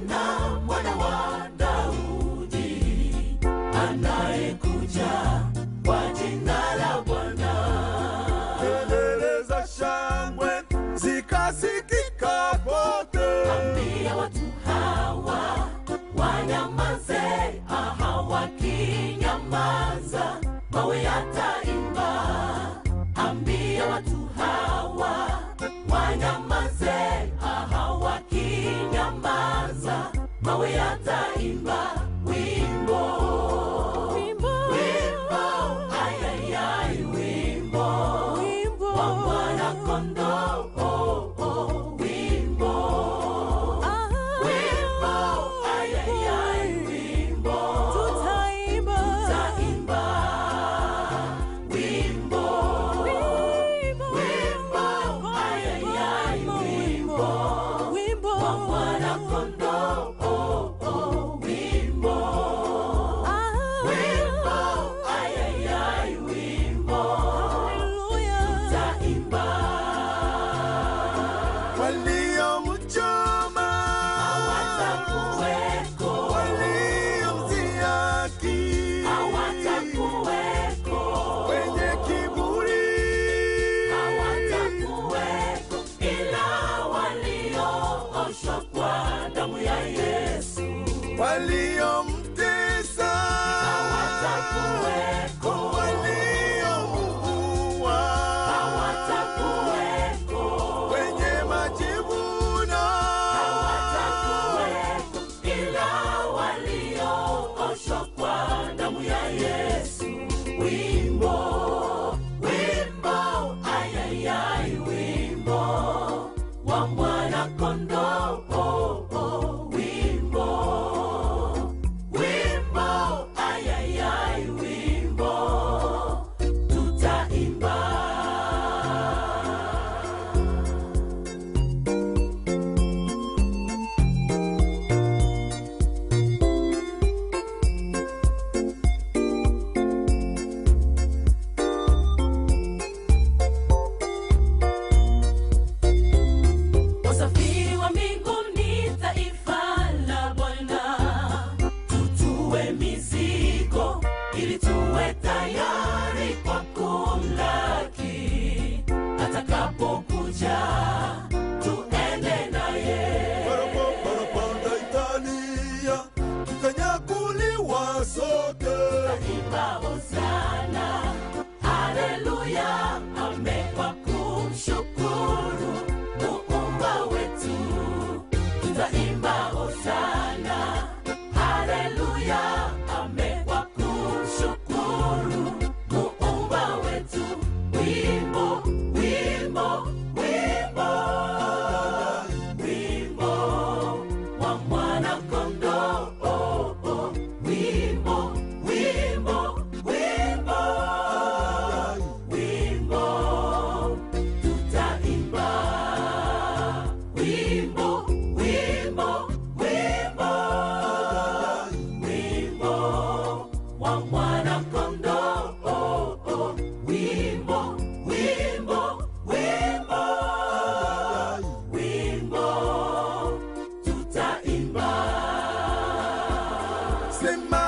Bwana mwana wa Daudi, anayekuja kwa jina la Bwana. Kelele za shangwe zikasikika kote. Ambia watu hawa wanyamaze, wakinyamaza mawe yataimba. Ambia watu hawa wanyamaze, wakinyamaza mawe yataimba. Wimbo, wimbo, wimbo, ayayay, wimbo, wimbo wa mwana kondoo. Wimbo, wimbo, ayayay, wimbo, tutaimba, tutaimba. Wimbo, wimbo, ayayay, wimbo, wimbo wa mwana kondoo. Wimbo, wimbo, ayayay, wimbo, tutaimba. Waliomchoma Hawatakuweko, waliomdhihaki, hawatakuweko, wenye kiburi, hawatakuweko, ila waliooshwa kwa damu ya Yesu. waliomtesa, Hawatakuweko, waliomuua, hawatakuweko, wenye majivuno, hawatakuweko, ila waliooshwa kwa damu ya Yesu. Wimbo, wimbo, ayayay, wimbo wa mwana kondoo. Wimbo, wimbo, ayayay, wimbo, tutaimba. Wasafiri wa mbinguni, taifa la Bwana, tutue mizigo ili tuwe tayari kwa kumlaki atakapokuja, tuende naye. parapanda Italia, tutanyakuliwa sote. Tutaimba hosana, haleluya, amekwa kumshukuru Muumba wetu. Tutaimba hosana, haleluya, amekwa kumshukuru Muumba wetu. Wimbo, wimbo, wimbo, wimbo wa mwana kondoo. Wimbo, wimbo, wimbo, wimbo, tutaimba. Wimbo, wimbo, wimbo, wimbo wa mwana kondoo. Wimbo, wimbo, wimbo, wimbo, tutaimba. Sema